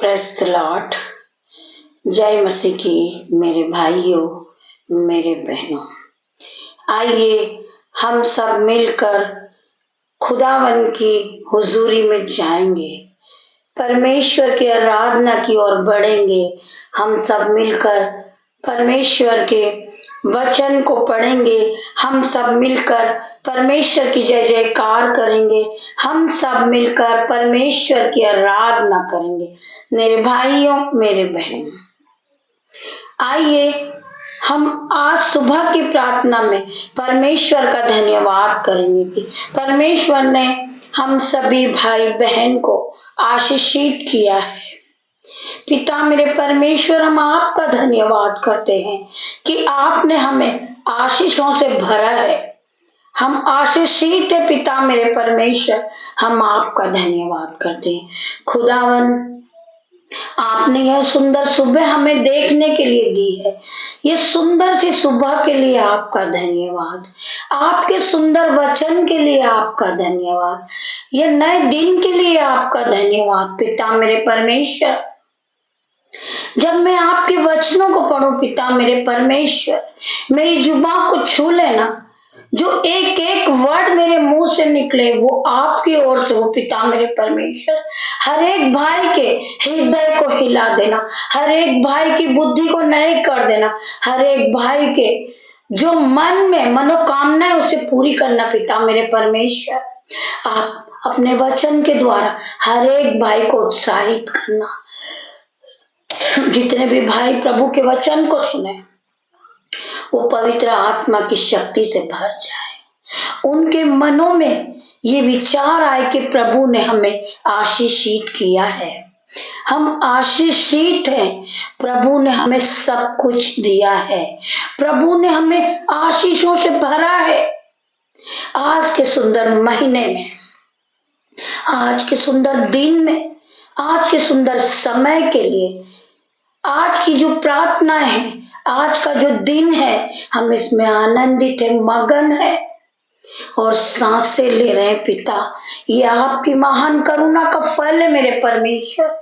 Praise the Lord. जय मसीह की मेरे भाइयों, मेरे बहनों, आइए हम सब मिलकर खुदावन की हुजूरी में जाएंगे, परमेश्वर की आराधना की ओर बढ़ेंगे। हम सब मिलकर परमेश्वर के वचन को पढ़ेंगे, हम सब मिलकर परमेश्वर की जय जयकार करेंगे, हम सब मिलकर परमेश्वर की आराधना करेंगे। मेरे भाइयों, मेरे बहनों, आइए हम आज सुबह की प्रार्थना में परमेश्वर का धन्यवाद करेंगे कि परमेश्वर ने हम सभी भाई बहन को आशीषित किया है। पिता मेरे परमेश्वर, हम आपका धन्यवाद करते हैं कि आपने हमें आशीषों से भरा है। हम आशीषित है पिता मेरे परमेश्वर, हम आपका धन्यवाद करते हैं। खुदावन, आपने यह सुंदर सुबह हमें देखने के लिए दी है। ये सुंदर सी सुबह के लिए आपका धन्यवाद, आपके सुंदर वचन के लिए आपका धन्यवाद, ये नए दिन के लिए आपका धन्यवाद पिता मेरे परमेश्वर। जब मैं आपके वचनों को पढ़ूं पिता मेरे परमेश्वर, मेरी जुबान को छू लेना, जो एक एक वर्ड मेरे मुंह से निकले वो आपकी ओर से हो पिता मेरे परमेश्वर। हर एक भाई के हृदय को हिला देना, हर एक भाई की बुद्धि को नए कर देना, हर एक भाई के जो मन में मनोकामनाएं उसे पूरी करना पिता मेरे परमेश्वर। आप अपने वचन के द्वारा हर एक भाई को उत्साहित करना। जितने भी भाई प्रभु के वचन को सुने वो पवित्र आत्मा की शक्ति से भर जाए, उनके मनों में ये विचार आए कि प्रभु ने हमें आशीषित किया है, हम आशीषित हैं, प्रभु ने हमें सब कुछ दिया है, प्रभु ने हमें आशीषों से भरा है। आज के सुंदर महीने में, आज के सुंदर दिन में, आज के सुंदर समय के लिए, आज की जो प्रार्थना है, आज का जो दिन है, हम इसमें आनंदित है, मगन है और सांसें ले रहे हैं पिता। ये आपकी महान करुणा का फल है मेरे परमेश्वर।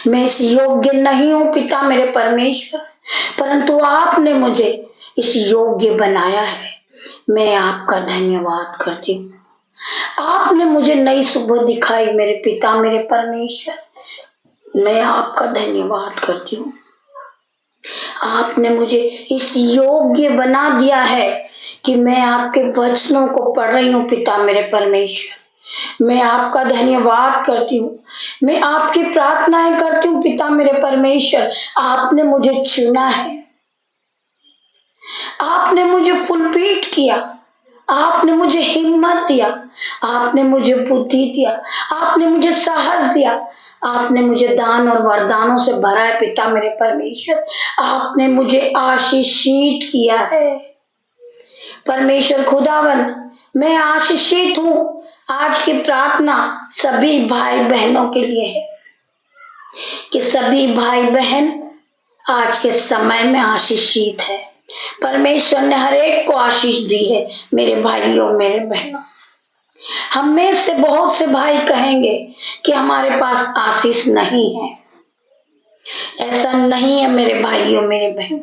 मैं इस योग्य नहीं हूँ पिता मेरे परमेश्वर, परंतु आपने मुझे इस योग्य बनाया है। मैं आपका धन्यवाद करती हूँ। आपने मुझे नई सुबह दिखाई मेरे पिता मेरे परमेश्वर, मैं आपका धन्यवाद करती हूँ। आपने मुझे इस योग्य बना दिया है कि मैं आपके वचनों को पढ़ रही हूँ पिता मेरे परमेश्वर। मैं आपका धन्यवाद करती हूँ, मैं आपकी प्रार्थनाएं करती हूँ पिता मेरे परमेश्वर। आपने मुझे चुना है, आपने मुझे फुलपीट किया, आपने मुझे हिम्मत दिया, आपने मुझे बुद्धि दिया, आपने मुझे साहस दिया, आपने मुझे दान और वरदानों से भरा है पिता मेरे परमेश्वर। आपने मुझे आशीषित किया है परमेश्वर खुदावन। मैं आशीषित हूँ। आज की प्रार्थना सभी भाई बहनों के लिए है कि सभी भाई बहन आज के समय में आशीषित है। परमेश्वर ने हर एक को आशीष दी है मेरे भाइयों मेरे बहनों। हम में से बहुत से भाई कहेंगे कि हमारे पास आशीष नहीं है। ऐसा नहीं है मेरे भाइयों मेरे बहनों।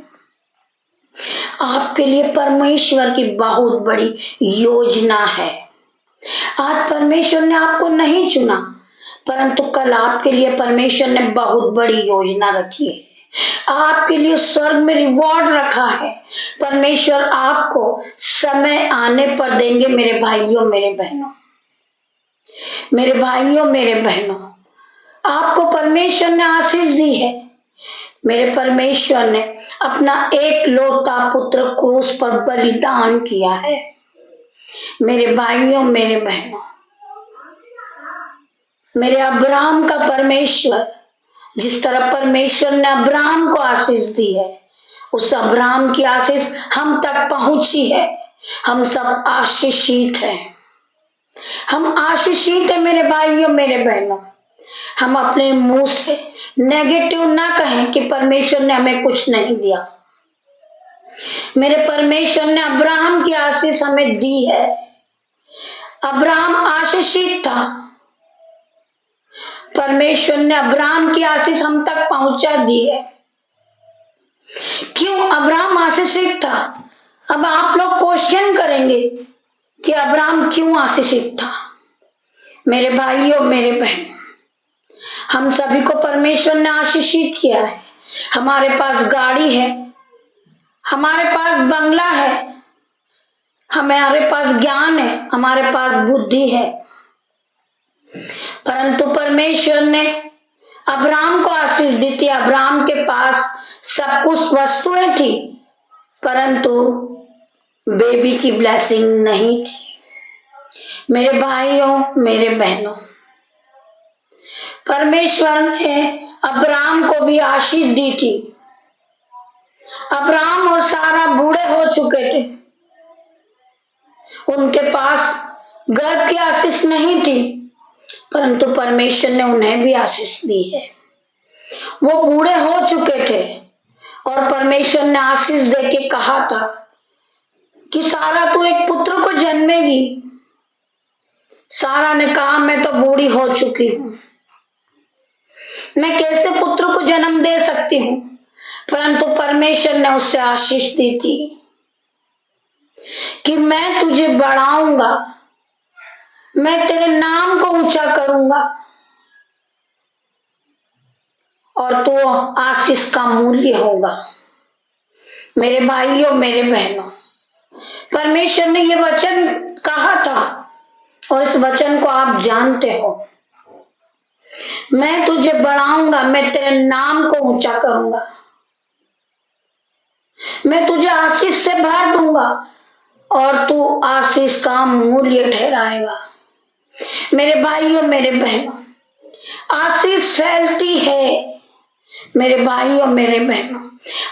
आपके लिए परमेश्वर की बहुत बड़ी योजना है। आज परमेश्वर ने आपको नहीं चुना, परंतु कल आपके लिए परमेश्वर ने बहुत बड़ी योजना रखी है। आपके लिए स्वर्ग में रिवॉर्ड रखा है। परमेश्वर आपको समय आने पर देंगे मेरे भाइयों मेरे बहनों। मेरे भाइयों मेरे बहनों, आपको परमेश्वर ने आशीष दी है। मेरे परमेश्वर ने अपना एक लौता पुत्र क्रूस पर बलिदान किया है। मेरे भाइयों मेरे बहनों, मेरे अब्राहम का परमेश्वर, जिस तरह परमेश्वर ने अब्राहम को आशीष दी है, उस अब्राहम की आशीष हम तक पहुंची है। हम सब आशीषित हैं, हम आशीषित है मेरे भाइयों मेरे बहनों। हम अपने मुंह से नेगेटिव ना कहें कि परमेश्वर ने हमें कुछ नहीं दिया। मेरे परमेश्वर ने अब्राहम की आशीष हमें दी है। अब्राहम आशीषित था, परमेश्वर ने अब्राहम की आशीष हम तक पहुंचा दी है। क्यों अब्राहम आशीषित था? अब आप लोग क्वेश्चन करेंगे कि अब्राहम क्यों आशीषित था। मेरे भाइयों, मेरे बहन, हम सभी को परमेश्वर ने आशीषित किया है। हमारे पास गाड़ी है, हमारे पास बंगला है, हमारे पास ज्ञान है, हमारे पास बुद्धि है। परंतु परमेश्वर ने अब्राहम को आशीष दी थी। अब्राहम के पास सब कुछ वस्तुएं थी, परंतु बेबी की ब्लेसिंग नहीं थी। मेरे भाइयों, मेरे बहनों, परमेश्वर ने अब्राहम को भी आशीष दी थी। अब्राहम और सारा बूढ़े हो चुके थे, उनके पास गर्भ की आशीष नहीं थी, परंतु परमेश्वर ने उन्हें भी आशीष दी है। वो बूढ़े हो चुके थे और परमेश्वर ने आशीष देके कहा था कि सारा तू एक पुत्र को जन्मेगी। सारा ने कहा मैं तो बूढ़ी हो चुकी हूं, मैं कैसे पुत्र को जन्म दे सकती हूँ। परंतु परमेश्वर ने उसे आशीष दी थी कि मैं तुझे बढ़ाऊंगा, मैं तेरे नाम को ऊंचा करूंगा और तू आशीष का मूल्य होगा। मेरे भाइयों, मेरे बहनों, परमेश्वर ने ये वचन कहा था और इस वचन को आप जानते हो। मैं तुझे बढ़ाऊंगा, मैं तेरे नाम को ऊंचा करूंगा, मैं तुझे आशीष से भर दूंगा और तू आशीष का मूल्य ठहराएगा। मेरे भाइयों, मेरे बहनों, आशीष फैलती है। मेरे भाइयों, मेरे बहनों,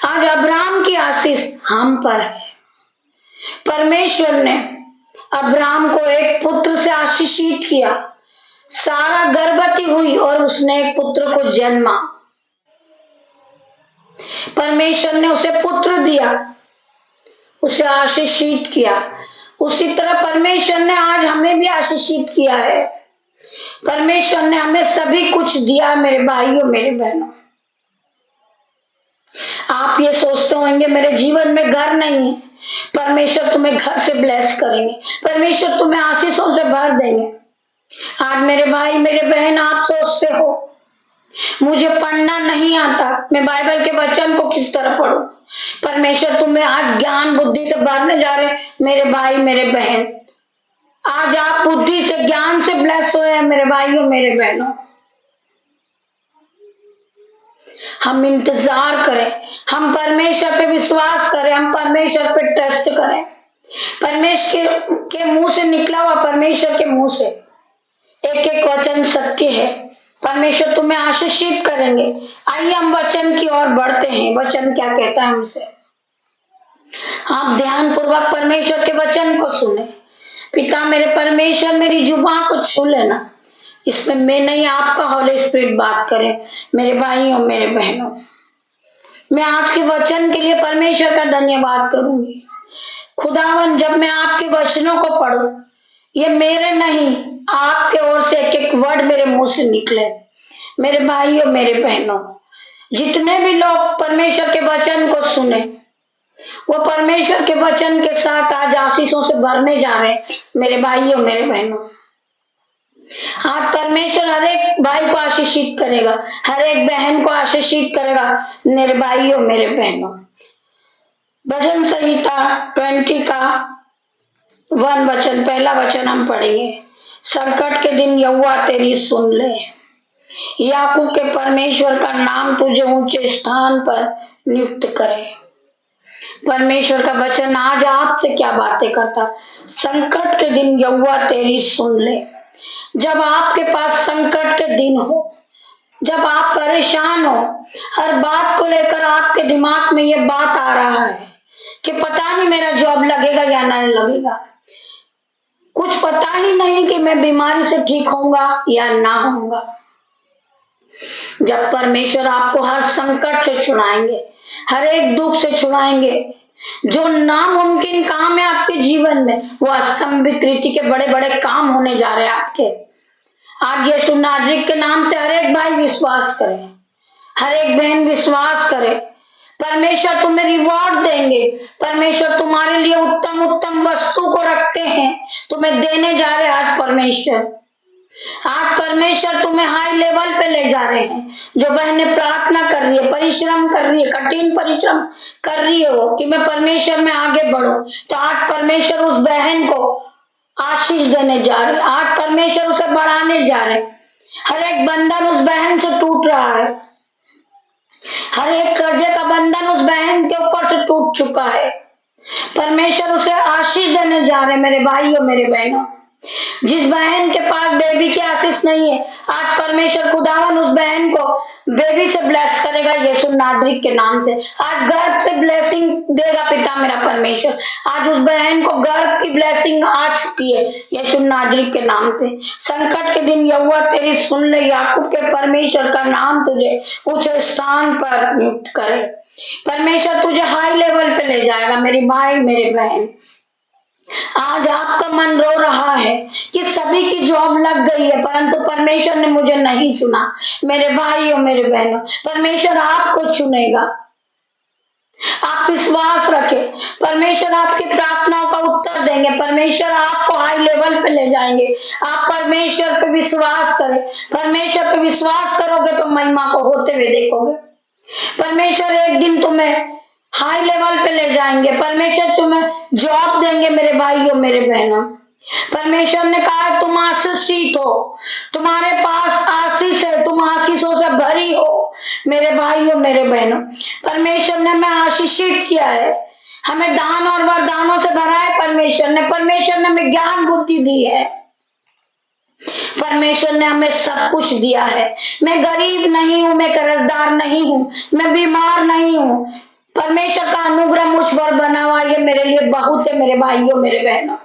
आज अब्राहम की आशीष हम पर है। परमेश्वर ने अब्राहम को एक पुत्र से आशीषित किया। सारा गर्भवती हुई और उसने एक पुत्र को जन्मा। परमेश्वर ने उसे पुत्र दिया, उसे आशीषित किया। उसी तरह परमेश्वर ने आज हमें भी आशीषित किया है। परमेश्वर ने हमें सभी कुछ दिया। मेरे भाइयों, मेरे बहनों, आप ये सोचते होंगे मेरे जीवन में घर नहीं है, परमेश्वर तुम्हें घर से ब्लेस करेंगे, परमेश्वर तुम्हें आशीषों से भर देंगे। आज मेरे भाई, मेरे बहन, आप सोचते हो मुझे पढ़ना नहीं आता, मैं बाइबल के वचन को किस तरह पढूं। परमेश्वर तुम्हें आज ज्ञान बुद्धि से भरने जा रहे। मेरे भाई, मेरे बहन, आज आप बुद्धि से, ज्ञान से ब्लेस हुए हैं। मेरे भाइयों, मेरे बहनों, हम इंतजार करें, हम परमेश्वर पे विश्वास करें, हम परमेश्वर पे ट्रस्ट करें। परमेश्वर के मुंह से निकला हुआ, परमेश्वर के मुंह से एक एक वचन सत्य है। परमेश्वर तुम्हें आशीषित करेंगे। आइए हम वचन की ओर बढ़ते हैं। वचन क्या कहता है हमसे? आप ध्यान पूर्वक परमेश्वर के वचन को सुने। पिता मेरे परमेश्वर, मेरी जुबान को छू लेना, इसमें मैं नहीं, आपका होली स्पिरिट बात करे। मेरे भाइयों, मेरे बहनों, मैं आज के वचन के लिए परमेश्वर का धन्यवाद करूंगी। खुदावन, जब मैं आपके वचनों को पढ़ूं, ये मेरे नहीं, आपके ओर से एक एक वर्ड मेरे मुंह से निकले। मेरे भाइयों, मेरे बहनों, जितने भी लोग परमेश्वर के वचन को सुने, वो परमेश्वर के वचन के साथ आज आशीषों से भरने जा रहे हैं। मेरे भाइयों, मेरे बहनों, आज परमेश्वर हर एक भाई को आशीषित करेगा, हर एक बहन को आशीषित करेगा। मेरे भाइयों, मेरे बहनों, भजन संहिता 20 का 1 वचन, पहला वचन हम पढ़ेंगे। संकट के दिन यहोवा तेरी सुन ले, याकूब के परमेश्वर का नाम तुझे ऊंचे स्थान पर नियुक्त करे। परमेश्वर का वचन आज आपसे क्या बातें करता? संकट के दिन यहोवा तेरी सुन ले। जब आपके पास संकट के दिन हो, जब आप परेशान हो, हर बात को लेकर आपके दिमाग में ये बात आ रहा है कि पता नहीं मेरा जॉब लगेगा या नहीं लगेगा, कुछ पता ही नहीं कि मैं बीमारी से ठीक होऊंगा या ना होऊंगा, जब परमेश्वर आपको हर संकट से छुड़ाएंगे, हर एक दुख से छुड़ाएंगे, जो नामुमकिन काम है आपके जीवन में, वो असंभवित रीति के बड़े बड़े काम होने जा रहे हैं आपके। आज यीशु नाज़री के नाम से हर एक भाई विश्वास करे, हर एक बहन विश्वास करे। परमेश्वर तुम्हें रिवॉर्ड देंगे। परमेश्वर तुम्हारे लिए उत्तम उत्तम वस्तु को रखते हैं, तुम्हें देने जा रहे हैं। आज परमेश्वर तुम्हें हाई लेवल पे ले जा रहे हैं। जो बहनें प्रार्थना कर रही है, परिश्रम कर रही है, कठिन परिश्रम कर रही है वो कि मैं परमेश्वर में आगे बढ़ूं, तो आज परमेश्वर उस बहन को आशीष देने जा रहे हैं। आज परमेश्वर उसे बढ़ाने जा रहे हैं। हर एक बंधन उस बहन से टूट रहा है, हर एक कर्जे का बंधन उस बहन के ऊपर से टूट चुका है। परमेश्वर उसे आशीष देने जा रहे हैं। मेरे भाइयों, मेरे बहनों, जिस बहन के पास बेबी की आशीष नहीं है, आज परमेश्वर खुदावन उस बहन को बेबी से ब्लेस करेगा यीशु नाज़री के नाम से। आज गर्भ से ब्लेसिंग देगा पिता मेरा परमेश्वर। आज उस बहन को गर्भ की ब्लेसिंग आ चुकी है यीशु नाज़री के नाम से। संकट के दिन यहोवा तेरी सुन ले, याकूब के परमेश्वर का नाम तुझे उस स्थान पर नियुक्त करे। परमेश्वर तुझे हाई लेवल पे ले जाएगा। मेरी भाई, मेरे बहन, आज आपका मन रो रहा है कि सभी की जॉब लग गई है, परंतु परमेश्वर ने मुझे नहीं चुना। मेरे भाइयों, मेरे बहनों, परमेश्वर आपको चुनेगा। आप विश्वास रखें, परमेश्वर आपकी प्रार्थनाओं का उत्तर देंगे। परमेश्वर आपको हाई लेवल पे ले जाएंगे। आप परमेश्वर पे विश्वास करें। परमेश्वर पे विश्वास करोगे तो महिमा को होते हुए देखोगे। परमेश्वर एक दिन तुम्हें हाई लेवल पे ले जाएंगे। परमेश्वर तुम्हें जॉब देंगे। मेरे भाइयों, मेरे बहनों, परमेश्वर ने कहा तुम आशीषित हो, तुम्हारे पास आशीष है, तुम आशीषों से भरी हो। मेरे भाइयों, मेरे बहनों, परमेश्वर ने हमें आशीषित किया है, हमें दान और वरदानों से भरा है। परमेश्वर ने हमें ज्ञान बुद्धि दी है। परमेश्वर ने हमें सब कुछ दिया है। मैं गरीब नहीं हूं, मैं कर्जदार नहीं हूं, मैं बीमार नहीं हूं। परमेश्वर का अनुग्रह मुझ पर बना हुआ, ये मेरे लिए बहुत है। मेरे भाइयों, मेरे बहनों,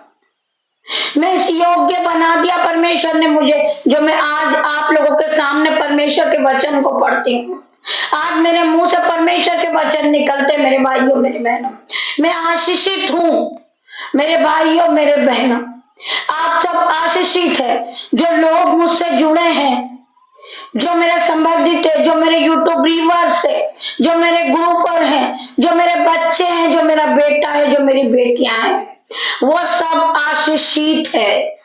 मैं इस योग्य बना दिया परमेश्वर ने मुझे, जो मैं आज आप लोगों के सामने परमेश्वर के वचन को पढ़ती हूँ। आज मेरे मुंह से परमेश्वर के वचन निकलते। मेरे भाइयों, मेरे बहनों, मैं आशीषित हूँ। मेरे भाइयों, मेरे बहनों, आप सब आशीषित है। जो लोग मुझसे जुड़े हैं, जो मेरे संबंधित है, जो मेरे यूट्यूब व्यूअर्स है, जो मेरे ग्रुपर हैं, जो मेरे बच्चे हैं, जो मेरा बेटा है, जो मेरी बेटियां हैं, वो सब आशीषित है।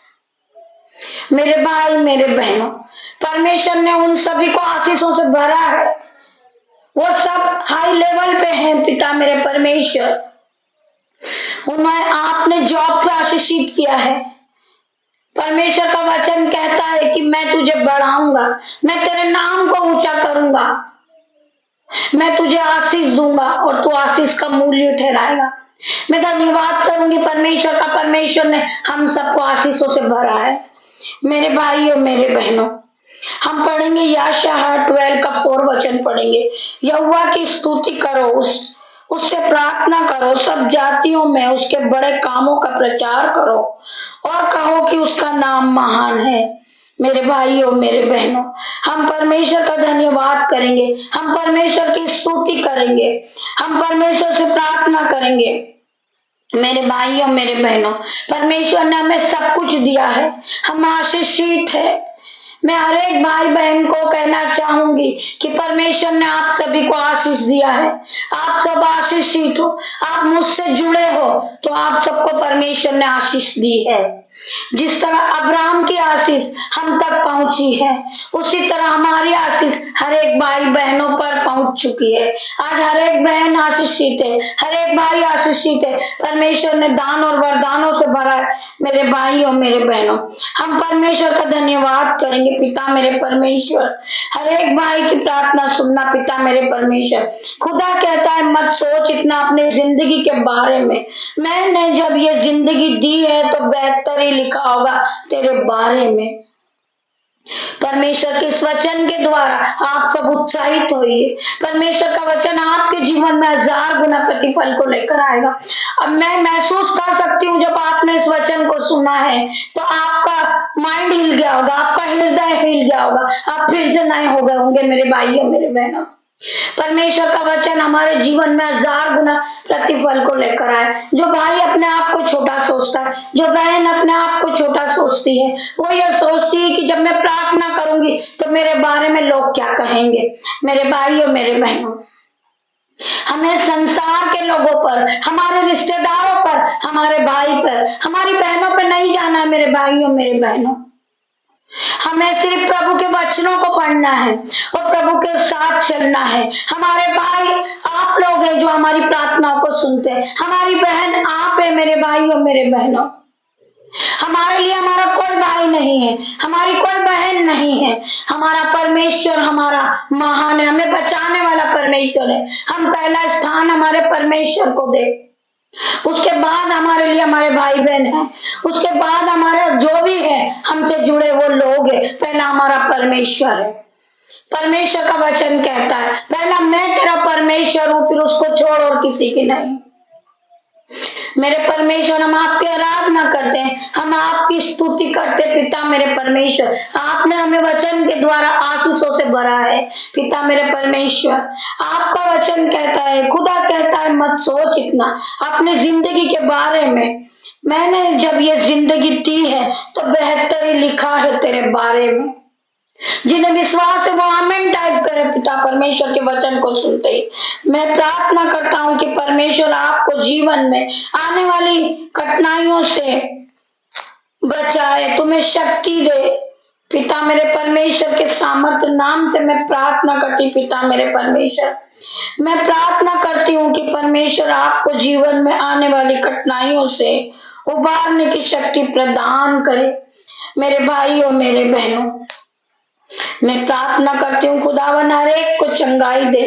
मेरे भाई, मेरे बहनों, परमेश्वर ने उन सभी को आशीषों से भरा है। वो सब हाई लेवल पे हैं। पिता मेरे परमेश्वर, उन्हें आपने जॉब से आशीषित किया है। परमेश्वर का वचन कहता है कि मैं तुझे बढ़ाऊंगा, मैं तेरे नाम को ऊंचा करूंगा, मैं तुझे आशीष दूंगा और तू आशीष का मूल्य ठहराएगा। मैं धन्यवाद करूंगी परमेश्वर का। परमेश्वर ने हम सबको आशीषों से भरा है। मेरे भाइयों, मेरे बहनों, हम पढ़ेंगे यशायाह 12 का 4 वचन पढ़ेंगे। यहोवा की स्तुति करो, उससे प्रार्थना करो, सब जातियों में उसके बड़े कामों का प्रचार करो और कहो कि उसका नाम महान है। मेरे भाइयों, मेरे बहनों, हम परमेश्वर का धन्यवाद करेंगे, हम परमेश्वर की स्तुति करेंगे, हम परमेश्वर से प्रार्थना करेंगे। मेरे भाइयों, मेरे बहनों, परमेश्वर ने हमें सब कुछ दिया है, हम आशीषित है। मैं हर एक भाई बहन को कहना चाहूंगी कि परमेश्वर ने आप सभी को आशीष दिया है। आप सब आशीषित हो, आप मुझसे जुड़े हो तो आप सबको परमेश्वर ने आशीष दी है। जिस तरह अब्राहम की आशीष हम तक पहुंची है, उसी तरह हमारी आशीष हर एक भाई बहनों पर पहुंच चुकी है। आज हर एक बहन आशीषित है, हर एक भाई आशीषित है। परमेश्वर ने दान और वरदानों से भरा है। मेरे भाइयों, मेरे बहनों, हम परमेश्वर का धन्यवाद करेंगे। पिता मेरे परमेश्वर, हर एक भाई की प्रार्थना सुनना। पिता मेरे परमेश्वर, खुदा कहता है मत सोच इतना अपनी जिंदगी के बारे में, मैंने जब ये जिंदगी दी है तो बेहतर ही लिखा होगा तेरे बारे में। परमेश्वर के इस वचन के द्वारा आप सब उत्साहित होइए। परमेश्वर का वचन आपके जीवन में 1000 गुना प्रतिफल को लेकर आएगा। अब मैं महसूस कर सकती हूँ, जब आपने इस वचन को सुना है तो आपका माइंड हिल गया होगा, आपका हृदय हिल गया होगा, आप फिर से नए हो गए होंगे। मेरे भाइयों, मेरे बहनों, परमेश्वर का वचन हमारे जीवन में 1000 गुना प्रतिफल को लेकर आए। जो भाई अपने आप को छोटा सोचता है, जो बहन अपने आप को छोटा सोचती है, वो ये सोचती है कि जब मैं प्रार्थना करूंगी तो मेरे बारे में लोग क्या कहेंगे। मेरे भाइयों, मेरे बहनों, हमें संसार के लोगों पर, हमारे रिश्तेदारों पर, हमारे भाई पर, हमारी बहनों पर नहीं जाना है। मेरे भाइयों, मेरे बहनों, हमें सिर्फ प्रभु के वचनों को पढ़ना है और प्रभु के साथ चलना है। हमारे भाई आप लोग हैं जो हमारी प्रार्थनाओं को सुनते हैं। हमारी बहन आप है। मेरे भाइयों, मेरे बहनों, हमारे लिए हमारा कोई भाई नहीं है, हमारी कोई बहन नहीं है। हमारा परमेश्वर हमारा महान है, हमें बचाने वाला परमेश्वर है। हम पहला स्थान हमारे परमेश्वर को दे, उसके बाद हमारे लिए हमारे भाई बहन है, उसके बाद हमारा जो भी है हमसे जुड़े वो लोग है। पहला हमारा परमेश्वर है। परमेश्वर का वचन कहता है, पहला मैं तेरा परमेश्वर हूं, फिर उसको छोड़ और किसी की नहीं। मेरे परमेश्वर, हम आपकी आराधना करते हैं, हम आपकी स्तुति करते। पिता मेरे परमेश्वर, आपने हमें वचन के द्वारा आशीषों से भरा है। पिता मेरे परमेश्वर, आपका वचन कहता है, खुदा कहता है, मत सोच इतना अपनी जिंदगी के बारे में। मैंने जब ये जिंदगी दी है तो बेहतर ही लिखा है तेरे बारे में। जिन्हें विश्वास है वो आमीन टाइप करे। पिता परमेश्वर के वचन को सुनते ही मैं प्रार्थना करता हूं कि परमेश्वर आपको जीवन में आने वाली कठिनाइयों से बचाए, तुम्हें शक्ति दे। पिता मेरे परमेश्वर के सामर्थ्य नाम से मैं प्रार्थना करती। पिता मेरे परमेश्वर, मैं प्रार्थना करती हूँ कि परमेश्वर आपको जीवन में आने वाली कठिनाइयों से उबारने की शक्ति प्रदान करे। मेरे भाइयों, मेरे बहनों, मैं प्रार्थना करती हूँ खुदावन हर एक को चंगाई दे,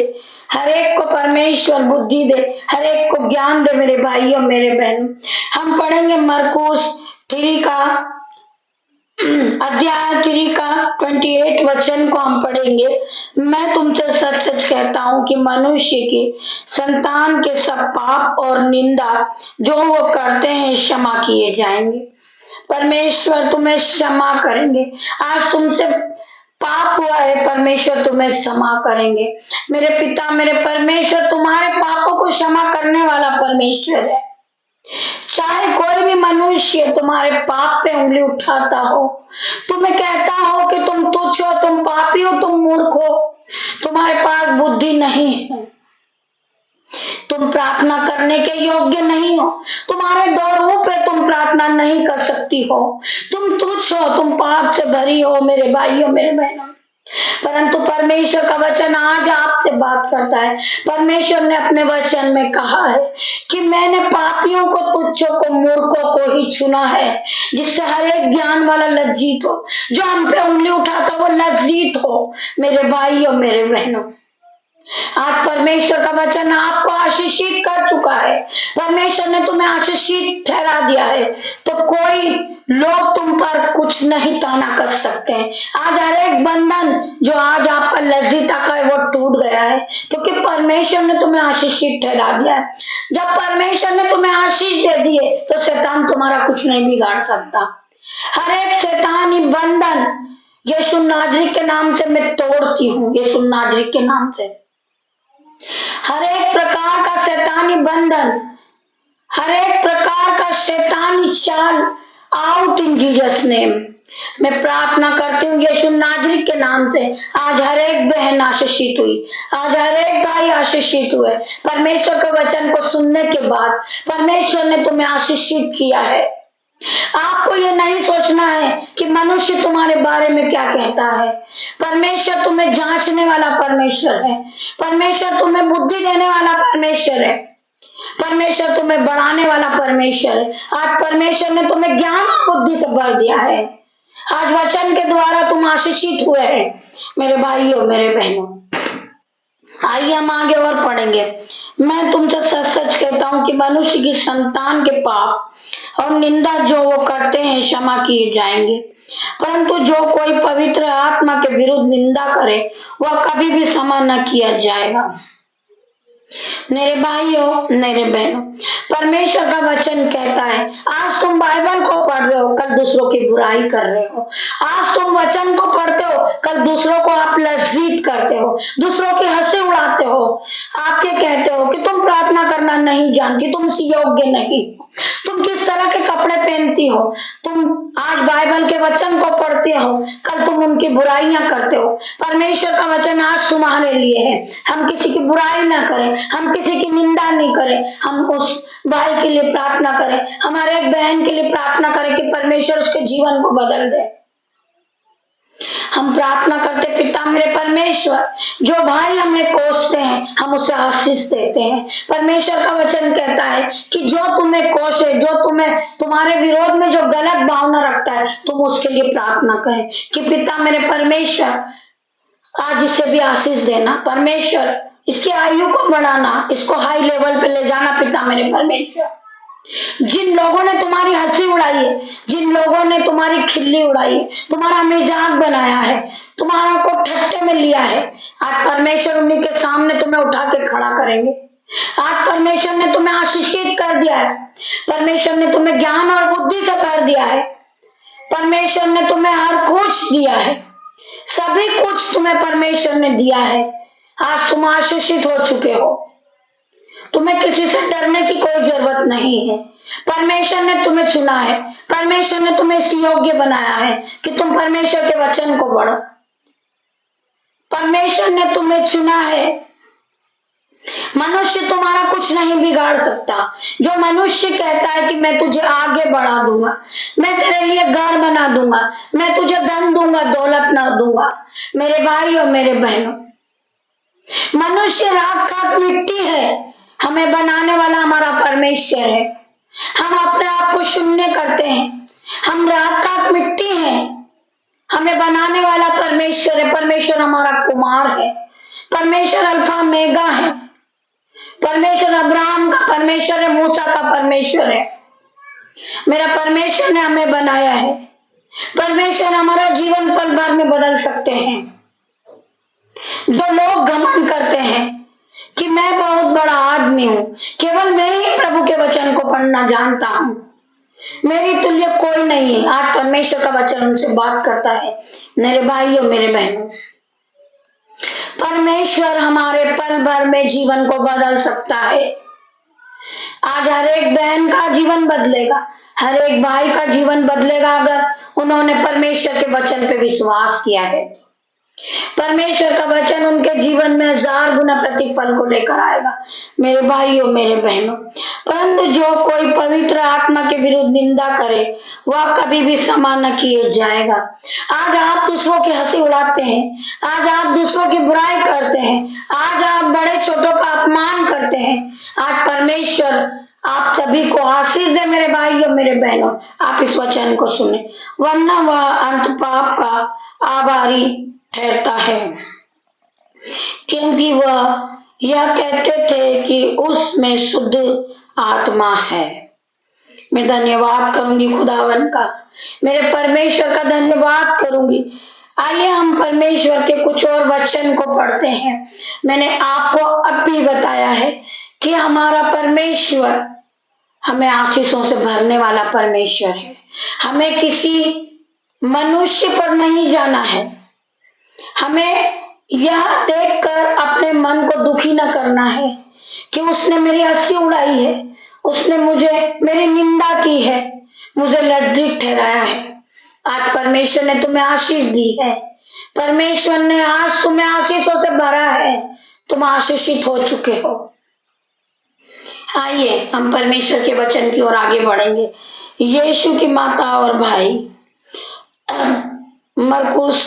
हर एक को परमेश्वर बुद्धि दे, हर एक को ज्ञान दे। मेरे भाइयों, मेरे बहन, हम पढ़ेंगे मरकुस 3 का अध्याय 3 का 28 वचन को हम पढ़ेंगे। मैं तुमसे सच सच कहता हूँ कि मनुष्य की संतान के सब पाप और निंदा जो वो करते हैं क्षमा किए जाएंगे। परमेश्वर तुम्हें क्षमा करेंगे। आज तुमसे पाप हुआ है, परमेश्वर तुम्हें क्षमा करेंगे। मेरे पिता मेरे परमेश्वर तुम्हारे पापों को क्षमा करने वाला परमेश्वर है। चाहे कोई भी मनुष्य तुम्हारे पाप पे उंगली उठाता हो, तुम्हें कहता हो कि तुम तुच्छ हो, तुम पापी हो, तुम मूर्ख हो, तुम्हारे पास बुद्धि नहीं है, तुम प्रार्थना करने के योग्य नहीं हो, तुम्हारे दौरों पे तुम प्रार्थना नहीं कर सकती हो, तुम तुच्छ हो, तुम पाप से भरी हो। मेरे भाइयों, मेरे बहनों, परंतु परमेश्वर का वचन आज आपसे बात करता है। परमेश्वर ने अपने वचन में कहा है कि मैंने पापियों को, तुच्छों को, मूर्खों को ही चुना है, जिससे हर एक ज्ञान वाला लज्जित हो, जो हम पे उंगली उठाता वो लज्जित हो। मेरे भाइयों, मेरे बहनों, आज परमेश्वर का वचन आपको आशीषित कर चुका है। परमेश्वर ने तुम्हें आशीषित ठहरा दिया है, तो कोई लोग तुम पर कुछ नहीं ताना कर सकते हैं। आज हर एक बंधन जो आज आपका लज्जिता का है वो टूट गया है, क्योंकि परमेश्वर ने तुम्हें आशीषित ठहरा दिया है। जब परमेश्वर ने तुम्हें आशीष दे दी है तो शैतान तुम्हारा कुछ नहीं बिगाड़ सकता। हर एक शैतानी बंधन यीशु नाज़री के नाम से मैं तोड़ती हूँ। यीशु नाज़री के नाम से हर एक प्रकार का शैतानी बंधन, हर एक प्रकार का शैतानी चाल आउट इन जीसस नेम। मैं प्रार्थना करती हूँ यीशु नाज़री के नाम से। आज हर एक बहन आशीषित हुई, आज हर एक भाई आशीषित हुए। परमेश्वर के वचन को सुनने के बाद परमेश्वर ने तुम्हें आशीषित किया है। आपको ये नहीं सोचना है कि मनुष्य तुम्हारे बारे में क्या कहता है। परमेश्वर तुम्हें जांचने वाला परमेश्वर है। परमेश्वर तुम्हें बुद्धि देने वाला परमेश्वर है। परमेश्वर तुम्हें बढ़ाने वाला परमेश्वर है। आज परमेश्वर ने तुम्हें ज्ञान और बुद्धि से भर दिया है। आज वचन के द्वारा तुम आशीषित हुए हैं। मेरे भाइयों, मेरे बहनों, आइए हम आगे और पढ़ेंगे। मैं तुमसे सच सच कहता हूँ कि मनुष्य की संतान के पाप और निंदा जो वो करते हैं क्षमा किए जाएंगे, परंतु जो कोई पवित्र आत्मा के विरुद्ध निंदा करे वह कभी भी क्षमा न किया जाएगा। मेरे भाइयों, मेरे बहनों, परमेश्वर का वचन कहता है, आज तुम बाइबल को पढ़ रहे हो, कल दूसरों की बुराई कर रहे हो। आज तुम वचन को पढ़ते हो, कल दूसरों को आप लज्जित करते हो, दूसरों की हंसी उड़ाते हो। आप ये कहते हो कि तुम प्रार्थना करना नहीं जानती, तुम योग्य नहीं हो, तुम किस तरह के कपड़े पहनती हो, तुम आज बाइबल के वचन को पढ़ते हो, कल तुम उनकी बुराइयां करते हो। परमेश्वर का वचन आज तुम्हारे लिए है। हम किसी की बुराई ना करें, हम किसी की निंदा नहीं करें, हम उस भाई के लिए प्रार्थना करें, हमारे एक बहन के लिए प्रार्थना करें कि परमेश्वर उसके जीवन को बदल दे। हम प्रार्थना करते, पिता मेरे परमेश्वर, जो भाई हमें कोसते हैं हम उसे आशीष देते हैं। परमेश्वर का वचन कहता है कि जो तुम्हें कोसे, जो तुम्हारे विरोध में जो गलत भावना रखता है, तुम उसके लिए प्रार्थना करें कि पिता मेरे परमेश्वर, आज इसे भी आशीष देना, परमेश्वर इसकी आयु को बढ़ाना, इसको हाई लेवल पे ले जाना। पिता मेरे परमेश्वर, जिन लोगों ने तुम्हारी हंसी उड़ाई है, जिन लोगों ने तुम्हारी खिल्ली उड़ाई है, तुम्हारा मजाक बनाया है, तुम्हारा को ठट्टे में लिया है, आज परमेश्वर उन्हीं के सामने तुम्हें उठा के खड़ा करेंगे। आज परमेश्वर ने तुम्हें आशीषित कर दिया है, परमेश्वर ने तुम्हें ज्ञान और बुद्धि से भर दिया है, परमेश्वर ने तुम्हें हर कुछ दिया है, सभी कुछ तुम्हें परमेश्वर ने दिया है। आज तुम आशीषित हो चुके हो, तुम्हें किसी से डरने की कोई जरूरत नहीं है। परमेश्वर ने तुम्हें चुना है, परमेश्वर ने तुम्हें इस योग्य बनाया है कि तुम परमेश्वर के वचन को पढ़ो। परमेश्वर ने तुम्हें चुना है। मनुष्य तुम्हारा कुछ नहीं बिगाड़ सकता। जो मनुष्य कहता है कि मैं तुझे आगे बढ़ा दूंगा, मैं तेरे लिए घर बना दूंगा, मैं तुझे धन दूंगा, दौलत न दूंगा, मेरे भाई और मेरे बहनों, मनुष्य राख खाक मिट्टी है, हमें बनाने वाला हमारा परमेश्वर है। हम अपने आप को शून्य करते हैं, हम राख खाक मिट्टी हैं, हमें बनाने वाला परमेश्वर है। परमेश्वर हमारा कुमार है, परमेश्वर अल्फा मेगा है, परमेश्वर अब्राहम का परमेश्वर है, मूसा का परमेश्वर है। मेरा परमेश्वर ने हमें बनाया है। परमेश्वर हमारा जीवन पल भर में बदल सकते हैं। जो लोग घमंड करते हैं कि मैं बहुत बड़ा आदमी हूं, केवल मैं ही प्रभु के वचन को पढ़ना जानता हूं, मेरी तुल्य कोई नहीं है, आज परमेश्वर का वचन उनसे बात करता है। मेरे भाइयों, मेरे बहनों, परमेश्वर हमारे पल भर में जीवन को बदल सकता है। आज हर एक बहन का जीवन बदलेगा, हर एक भाई का जीवन बदलेगा अगर उन्होंने परमेश्वर के वचन पे विश्वास किया है। परमेश्वर का वचन उनके जीवन में 1000 गुना प्रतिफल को लेकर आएगा। मेरे भाइयों, मेरे बहनों, परंतु जो कोई पवित्र आत्मा के विरुद्ध निंदा करे वह कभी भी क्षमा न किए जाएगा। आज आप दूसरों की हंसी उड़ाते हैं, आज आप दूसरों की बुराई करते हैं, आज आप बड़े छोटों का अपमान करते हैं। आज परमेश्वर आप सभी को आशीष दे। मेरे भाइयों, मेरे बहनों, आप इस वचन को सुने, वरना वह अंत पाप का आभारी ठहरता है, क्योंकि वह यह कहते थे कि उसमें शुद्ध आत्मा है। मैं धन्यवाद करूंगी खुदावन का, मेरे परमेश्वर का धन्यवाद करूंगी। आइए हम परमेश्वर के कुछ और वचन को पढ़ते हैं। मैंने आपको अब भी बताया है कि हमारा परमेश्वर हमें आशीषों से भरने वाला परमेश्वर है। हमें किसी मनुष्य पर नहीं जाना है, हमें यह देखकर अपने मन को दुखी न करना है कि उसने मेरी हंसी उड़ाई है, उसने मेरी निंदा की है, मुझे लज्जित ठहराया है। आज परमेश्वर ने तुम्हें आशीष दी है, परमेश्वर ने आज तुम्हें आशीषों से भरा है, तुम आशीषित हो चुके हो। आइए हम परमेश्वर के वचन की ओर आगे बढ़ेंगे। यीशु की माता और भाई, मरकुस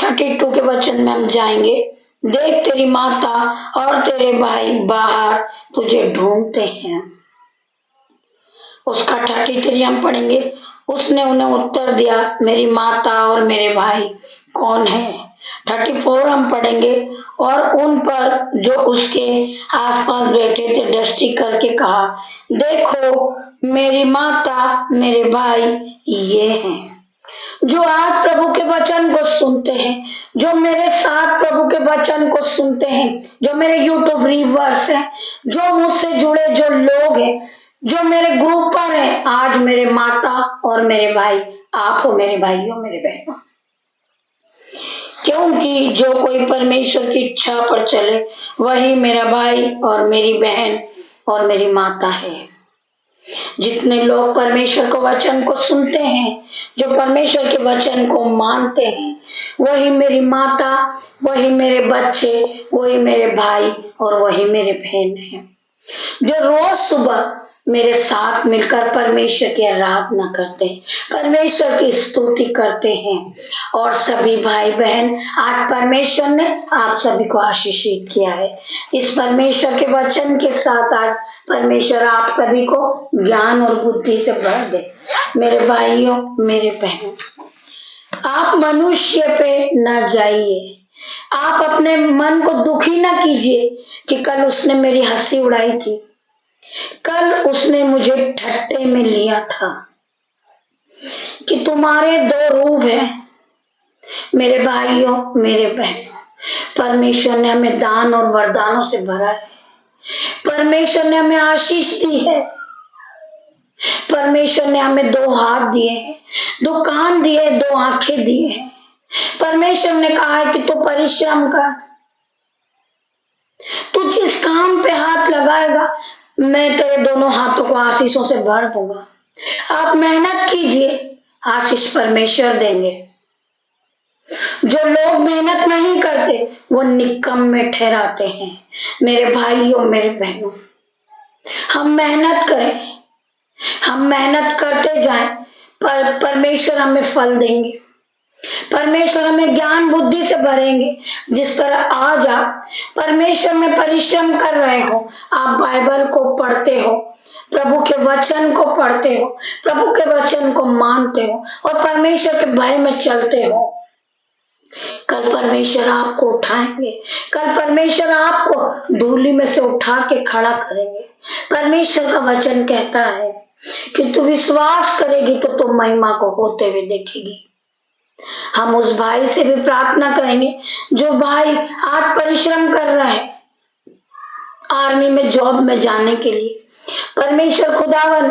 32 के वचन में हम जाएंगे। देख, तेरी माता और तेरे भाई बाहर तुझे ढूंढते हैं। उसका 33 हम पढ़ेंगे। उसने उन्हें उत्तर दिया, मेरी माता और मेरे भाई कौन है? 34 हम पढ़ेंगे। और उन पर जो उसके आसपास बैठे थे दृष्टि करके कहा, देखो मेरी माता, मेरे भाई ये हैं। जो आज प्रभु के वचन को सुनते हैं, जो मेरे साथ प्रभु के वचन को सुनते हैं, जो मेरे यूट्यूब व्यूअर्स हैं, जो मुझसे जुड़े जो लोग हैं, जो मेरे ग्रुप पर हैं, आज मेरे माता और मेरे भाई आप हो, मेरे भाइयों मेरे बहनों। क्योंकि जो कोई परमेश्वर की इच्छा पर चले वही मेरा भाई और मेरी बहन और मेरी माता है। जितने लोग परमेश्वर को वचन को सुनते हैं, जो परमेश्वर के वचन को मानते हैं, वही मेरी माता, वही मेरे बच्चे, वही मेरे भाई और वही मेरे बहन है, जो रोज सुबह मेरे साथ मिलकर परमेश्वर की आराधना करते हैं, परमेश्वर की स्तुति करते हैं। और सभी भाई बहन, आज परमेश्वर ने आप सभी को आशीषित किया है। इस परमेश्वर के वचन के साथ आज परमेश्वर आप सभी को ज्ञान और बुद्धि से भर दे। मेरे भाइयों मेरे बहनों, आप मनुष्य पे न जाइए, आप अपने मन को दुखी न कीजिए कि कल उसने मेरी हंसी उड़ाई थी, कल उसने मुझे ठट्टे में लिया था, कि तुम्हारे दो रूप हैं। मेरे भाइयों मेरे बहनों, परमेश्वर ने हमें दान और वरदानों से भरा है, परमेश्वर ने हमें आशीष दी है, परमेश्वर ने हमें दो हाथ दिए हैं, दो कान दिए, दो आंखें दिए हैं। परमेश्वर ने कहा है कि तू परिश्रम कर, तू जिस काम पे हाथ लगाएगा मैं तेरे दोनों हाथों को आशीषों से भर दूंगा। आप मेहनत कीजिए, आशीष परमेश्वर देंगे। जो लोग मेहनत नहीं करते वो निकम्मे ठहराते हैं। मेरे भाइयों मेरे बहनों, हम मेहनत करें, हम मेहनत करते जाएं, पर परमेश्वर हमें फल देंगे, परमेश्वर हमें ज्ञान बुद्धि से भरेंगे। जिस तरह आज आप परमेश्वर में परिश्रम कर रहे हो, आप बाइबल को पढ़ते हो, प्रभु के वचन को पढ़ते हो, प्रभु के वचन को मानते हो और परमेश्वर के भय में चलते हो, कल परमेश्वर आपको उठाएंगे, कल परमेश्वर आपको धूली में से उठा के खड़ा करेंगे। परमेश्वर का वचन कहता है कि तू विश्वास करेगी तो तू महिमा को होते हुए देखेगी। हम उस भाई से भी प्रार्थना करेंगे जो भाई आज परिश्रम कर रहा है आर्मी में जॉब में जाने के लिए। परमेश्वर खुदावन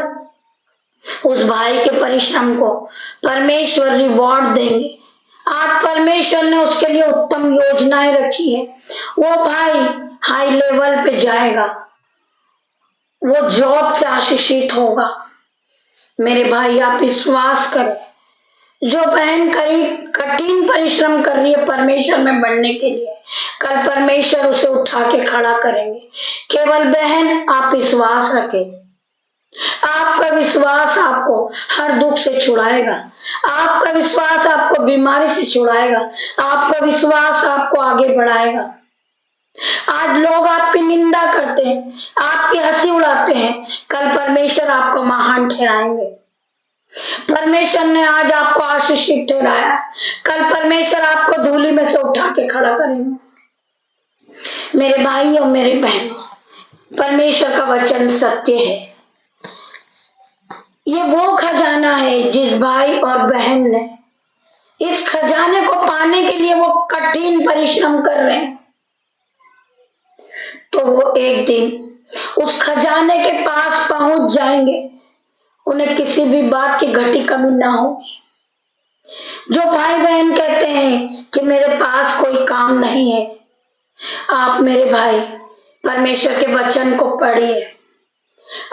उस भाई के परिश्रम को परमेश्वर रिवॉर्ड देंगे। आज परमेश्वर ने उसके लिए उत्तम योजनाएं रखी है। वो भाई हाई लेवल पे जाएगा, वो जॉब से आशीषित होगा। मेरे भाई आप विश्वास करें, जो बहन कठिन परिश्रम कर रही है परमेश्वर में बढ़ने के लिए, कल परमेश्वर उसे उठा के खड़ा करेंगे। केवल बहन आप विश्वास रखें, आपका विश्वास आपको हर दुख से छुड़ाएगा, आपका विश्वास आपको बीमारी से छुड़ाएगा, आपका विश्वास आपको आगे बढ़ाएगा। आज लोग आपकी निंदा करते हैं, आपकी हंसी उड़ाते हैं, कल परमेश्वर आपको महान ठहराएंगे। परमेश्वर ने आज आपको आशीषित ठहराया, कल परमेश्वर आपको धूली में से उठा के खड़ा करेंगे। मेरे भाई और मेरे बहनों, परमेश्वर का वचन सत्य है। ये वो खजाना है जिस भाई और बहन ने इस खजाने को पाने के लिए वो कठिन परिश्रम कर रहे हैं, तो वो एक दिन उस खजाने के पास पहुंच जाएंगे, उन्हें किसी भी बात की घटी कमी ना होगी। जो भाई बहन कहते हैं कि मेरे पास कोई काम नहीं है, आप मेरे भाई परमेश्वर के वचन को पढ़िए,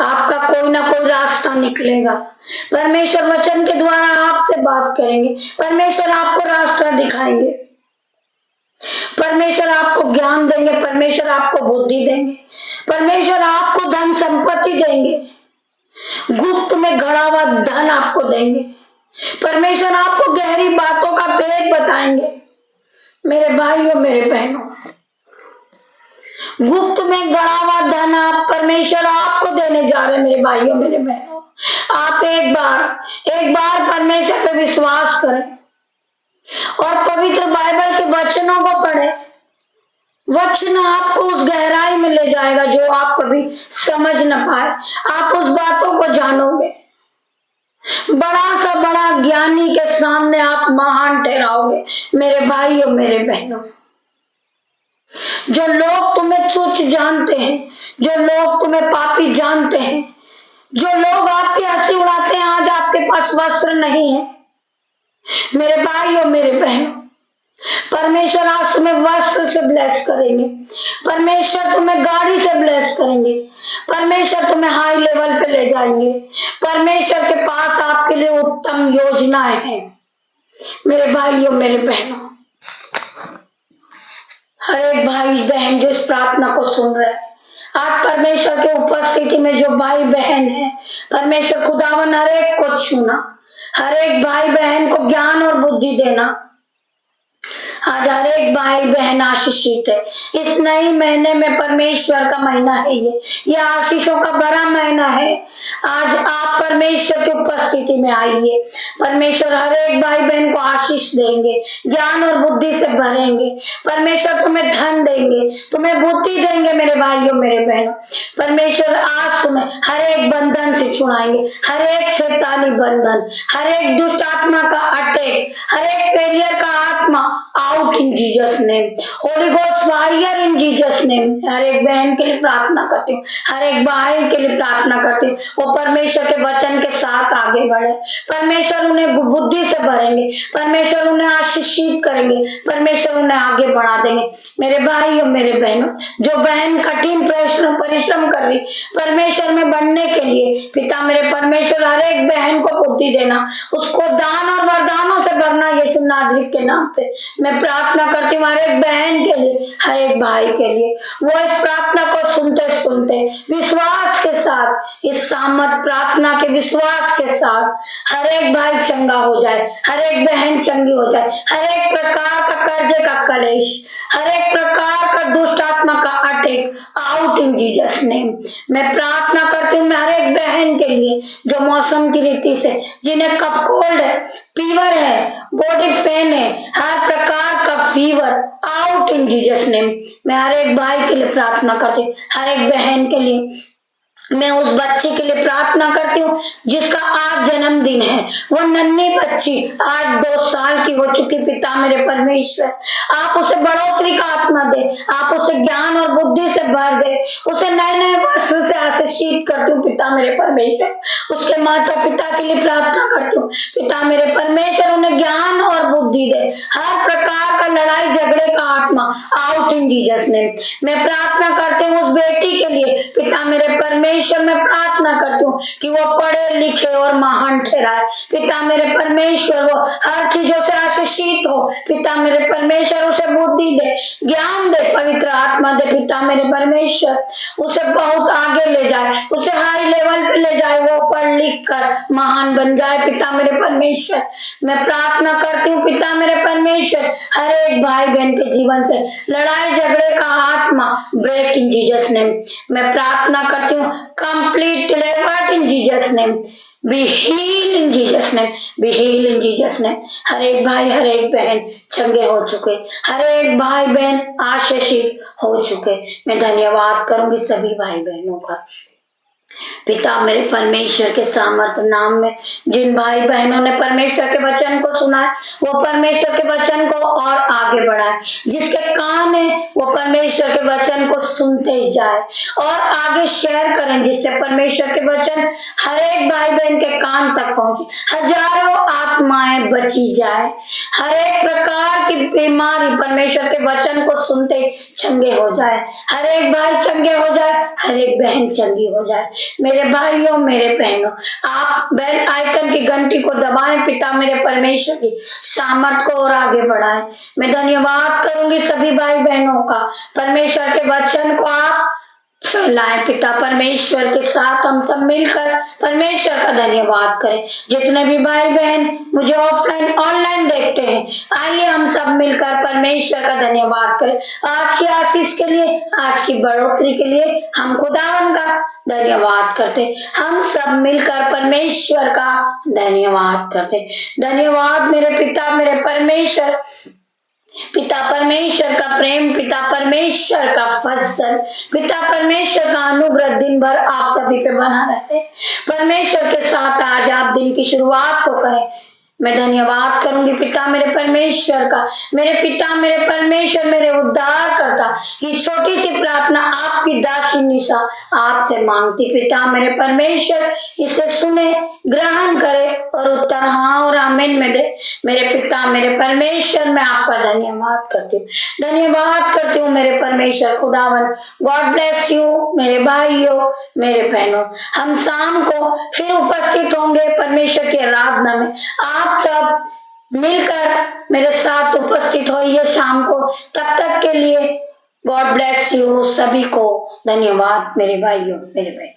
आपका कोई ना कोई रास्ता निकलेगा। परमेश्वर वचन के द्वारा आपसे बात करेंगे, परमेश्वर आपको रास्ता दिखाएंगे, परमेश्वर आपको ज्ञान देंगे, परमेश्वर आपको बुद्धि देंगे, परमेश्वर आपको धन संपत्ति देंगे, गुप्त में गड़ा हुआ धन आपको देंगे, परमेश्वर आपको गहरी बातों का भेद बताएंगे। मेरे भाइयों मेरे बहनों, गुप्त में गड़ा हुआ धन आप परमेश्वर आपको देने जा रहे हैं। मेरे भाइयों मेरे बहनों, आप एक बार परमेश्वर पे विश्वास करें और पवित्र बाइबल के वचनों को पढ़ें। वचन आपको उस गहराई में ले जाएगा जो आप कभी समझ न पाए, आप उस बातों को जानोगे। बड़ा सा बड़ा ज्ञानी के सामने आप महान ठहराओगे मेरे भाइयों मेरे बहनों। जो लोग तुम्हें तुच्छ जानते हैं, जो लोग तुम्हें पापी जानते हैं, जो लोग आपकी हंसी उड़ाते हैं, आज आपके पास वस्त्र नहीं है मेरे भाइयों मेरे बहनों, परमेश्वर आज तुम्हें वस्त्र से ब्लेस करेंगे, परमेश्वर तुम्हें गाड़ी से ब्लेस करेंगे, परमेश्वर तुम्हें हाई लेवल पे ले जाएंगे। परमेश्वर के पास आपके लिए उत्तम योजनाएं हैं मेरे भाइयों मेरे बहनों। हर एक भाई बहन जो इस प्रार्थना को सुन रहे हैं, आज परमेश्वर के उपस्थिति में जो भाई बहन है, परमेश्वर खुदावन हर एक को छूना, हर एक भाई बहन को ज्ञान और बुद्धि देना। आज हर एक भाई बहन आशीषित है। इस नए महीने में परमेश्वर का महीना है, ये आशीषों का बड़ा महीना है। आज आप परमेश्वर की उपस्थिति में आइए, परमेश्वर हर एक भाई बहन को आशीष देंगे, ज्ञान और बुद्धि से भरेंगे। परमेश्वर तुम्हें धन देंगे, तुम्हें बुद्धि देंगे मेरे भाइयों मेरे बहनों। परमेश्वर आज तुम्हें हर एक बंधन से छुड़ाएंगे, हर एक शैतानी बंधन, हर एक दुष्ट आत्मा का अटैक, हर एक फेलियर का आत्मा out in Jesus name, holy ghost fire in Jesus name. हर एक बहन के लिए प्रार्थना करती हूँ, हर एक भाई के लिए प्रार्थना करती हूँ, वो परमेश्वर के वचन के साथ आगे बढ़े। परमेश्वर उन्हें बुद्धि से भरेंगे, परमेश्वर उन्हें आशीषित करेंगे, परमेश्वर उन्हें आगे बढ़ा देंगे मेरे भाइयों मेरे बहनों। जो बहन कठिन परिश्रम कर रही परमेश्वर में बढ़ने के लिए, पिता मेरे परमेश्वर हर एक बहन को बुद्धि देना, उसको दान और वरदानों से भरना यीशु नासरी के नाम से मैं प्रार्थना करती हूँ। हर एक बहन के लिए, हर एक भाई के लिए, वो इस प्रार्थना को सुनते सुनते विश्वास के साथ, इस सामर्थ प्रार्थना के विश्वास के साथ हर एक भाई चंगा हो जाए, हर एक बहन चंगी हो जाए, हर एक प्रकार का कर्जे का कलेश, हर एक प्रकार का दुष्ट आत्मा का attack out in Jesus name. मैं प्रार्थना करती हूँ मैं हर एक बहन के लिए जो मौसम की रीति से, जिन्हें कफ कोल्ड है, फीवर है, बॉडी पेन है, हर प्रकार का fever out in Jesus name. मैं हर एक भाई के लिए प्रार्थना करती हूँ, हर एक बहन के लिए, मैं उस बच्चे के लिए प्रार्थना करती हूँ जिसका आज जन्मदिन है। वो नन्ही बच्ची आज 2 साल की हो चुकी, पिता मेरे परमेश्वर आप उसे बढ़ोतरी का आत्मा दे, आप उसे ज्ञान और बुद्धि से भर दे, उसे नए नए वस्त्र से आशीषित करती हूँ पिता मेरे परमेश्वर। उसके माता पिता के लिए प्रार्थना करती हूँ पिता मेरे परमेश्वर, उन्हें ज्ञान और बुद्धि दे, हर प्रकार का लड़ाई झगड़े का आत्मा आउट इन जीसस नेम। मैं प्रार्थना करती हूँ उस बेटी के लिए पिता मेरे परमेश्वर, मैं प्रार्थना करती हूँ कि वो पढ़े लिखे और महान ठहराए पिता मेरे परमेश्वर, वो हर चीजों से आशीषित हो पिता मेरे परमेश्वर, उसे बुद्धि दे, ज्ञान दे, पवित्र आत्मा दे पिता मेरे परमेश्वर, उसे बहुत आगे ले जाए, उसे हाई लेवल पे ले जाए, वो पढ़ लिख कर महान बन जाए पिता मेरे परमेश्वर। मैं प्रार्थना करती हूँ पिता मेरे परमेश्वर, हर एक भाई बहन के जीवन से लड़ाई झगड़े का आत्मा ब्रेक इन जीसस नेम। मैं प्रार्थना करती हूँ complete delivered in Jesus name, be healed in Jesus name, be healed in Jesus name। हर एक भाई हर एक बहन चंगे हो चुके, हर एक भाई बहन आशीषित हो चुके। मैं धन्यवाद करूंगी सभी भाई बहनों का पिता मेरे परमेश्वर के सामर्थ नाम में। जिन भाई बहनों ने परमेश्वर के वचन को सुना है वो परमेश्वर के वचन को और आगे बढ़ाए, जिसके कान है वो परमेश्वर के वचन को सुनते ही जाए और आगे शेयर करें, जिससे परमेश्वर के वचन हर एक भाई बहन के कान तक पहुंचे, हजारों आत्माएं बची जाए, हर एक प्रकार की बीमारी परमेश्वर के वचन को सुनते चंगे हो जाए, हर एक भाई चंगे हो जाए, हर एक बहन चंगी हो जाए। मेरे भाइयों मेरे बहनों, आप बेल आइकन की घंटी को दबाएं पिता मेरे परमेश्वर की सामर्थ को और आगे बढ़ाएं। मैं धन्यवाद करूंगी सभी भाई बहनों का, परमेश्वर के वचन को आप फैलाएं पिता परमेश्वर के साथ हम सब मिलकर परमेश्वर का धन्यवाद करें। जितने भी भाई बहन मुझे ऑफलाइन ऑनलाइन देखते हैं, आइए हम सब मिलकर परमेश्वर का धन्यवाद करें। आज की आशीष के लिए, आज की बढ़ोतरी के लिए हम खुदावन का धन्यवाद करते, हम सब मिलकर परमेश्वर का धन्यवाद करते। धन्यवाद मेरे पिता मेरे परमेश्वर, पिता परमेश्वर का प्रेम, पिता परमेश्वर का फजल, पिता परमेश्वर का अनुग्रह दिन भर आप सभी पे बना रहे। परमेश्वर के साथ आज आप दिन की शुरुआत को करें। मैं धन्यवाद करूंगी पिता मेरे परमेश्वर का, मेरे पिता मेरे परमेश्वर मेरे उद्धार करता। ये छोटी सी प्रार्थना आपकी दासी निशा आपसे मांगती। पिता मेरे परमेश्वर इसे सुने, ग्रहण करे और उत्तर हाँ और आमीन में दे। मेरे पिता मेरे परमेश्वर मैं आपका धन्यवाद करती हूँ, धन्यवाद करती हूँ मेरे परमेश्वर खुदावन। गॉड ब्लेस यू मेरे भाइयों मेरे बहनों। हम शाम को फिर उपस्थित होंगे परमेश्वर की आराधना में। आप सब मिलकर मेरे साथ उपस्थित होइए शाम को। तब तक के लिए गॉड ब्लेस यू सभी को। धन्यवाद मेरे भाइयों मेरे बहनों।